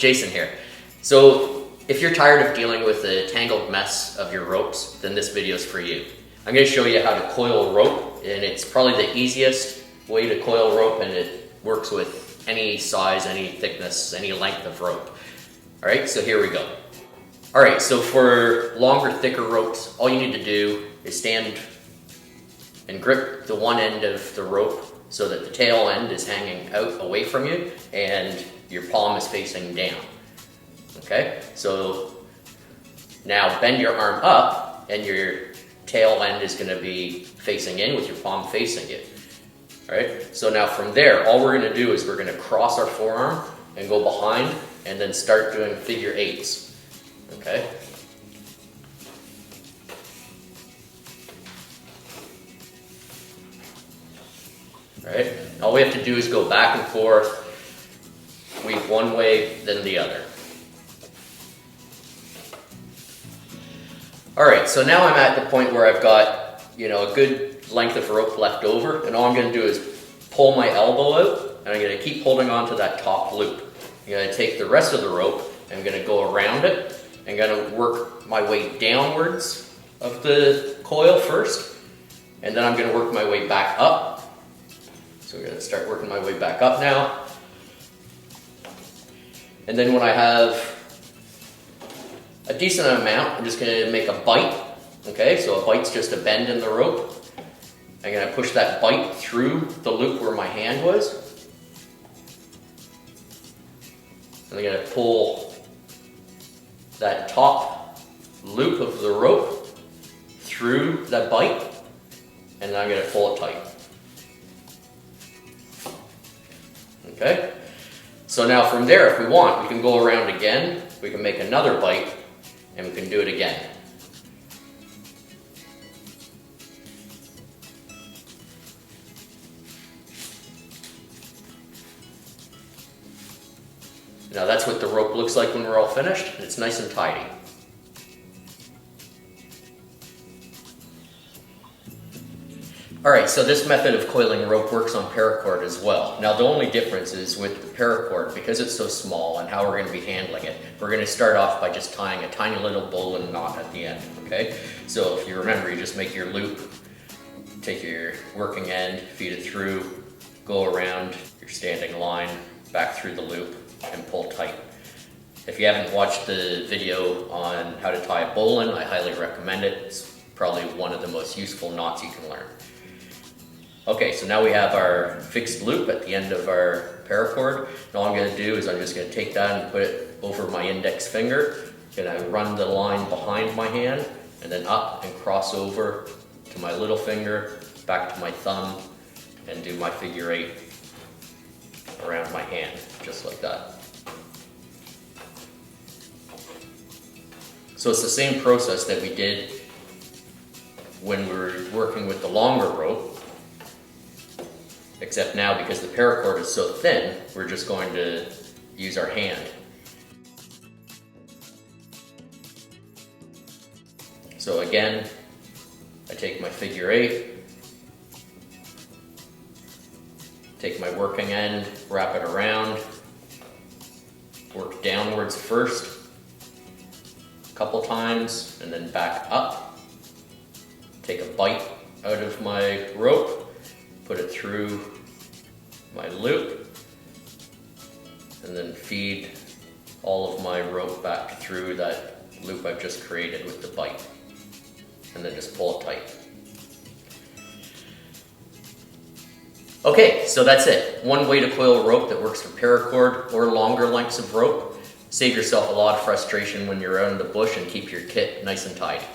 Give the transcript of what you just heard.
Jason here. So if you're tired of dealing with the tangled mess of your ropes, then this video is for you. I'm going to show you how to coil rope, and it's probably the easiest way to coil rope, and it works with any size, any thickness, any length of rope. Alright, so here we go. Alright, so for longer, thicker ropes, all you need to do is stand and grip the one end of the rope so that the tail end is hanging out away from you and your palm is facing down. Okay, so now bend your arm up and your tail end is going to be facing in with your palm facing it. Alright, so now from there, all we're going to do is we're going to cross our forearm and go behind and then start doing figure eights. Okay. Alright, all we have to do is go back and forth, weave one way, then the other. Alright, so now I'm at the point where I've got, a good length of rope left over, and all I'm going to do is pull my elbow out, and I'm going to keep holding on to that top loop. I'm going to take the rest of the rope, and I'm going to go around it, I'm going to work my way downwards of the coil first, and then I'm going to work my way back up. So we're going to start working my way back up now. And then when I have a decent amount, I'm just going to make a bite. Okay, so a bite's just a bend in the rope. I'm going to push that bite through the loop where my hand was. And I'm going to pull that top loop of the rope through that bite, and then I'm going to pull it tight. Okay, so now from there, if we want, we can go around again, we can make another bite, and we can do it again. Now that's what the rope looks like when we're all finished. It's nice and tidy. Alright, so this method of coiling rope works on paracord as well. Now the only difference is with the paracord, because it's so small and how we're going to be handling it, we're going to start off by just tying a tiny little bowline knot at the end, okay? So if you remember, you just make your loop, take your working end, feed it through, go around your standing line, back through the loop, and pull tight. If you haven't watched the video on how to tie a bowline, I highly recommend it. It's probably one of the most useful knots you can learn. Okay, so now we have our fixed loop at the end of our paracord. And all I'm going to do is I'm just going to take that and put it over my index finger. I'm going to run the line behind my hand and then up and cross over to my little finger, back to my thumb, and do my figure eight around my hand, just like that. So it's the same process that we did when we were working with the longer rope. Except now, because the paracord is so thin, we're just going to use our hand. So again, I take my figure eight, take my working end, wrap it around, work downwards first, a couple times, and then back up. Take a bite out of my rope, put it through my loop, and then feed all of my rope back through that loop I've just created with the bite, and then just pull it tight. Okay, so that's it. One way to coil rope that works for paracord or longer lengths of rope. Save yourself a lot of frustration when you're out in the bush and keep your kit nice and tidy.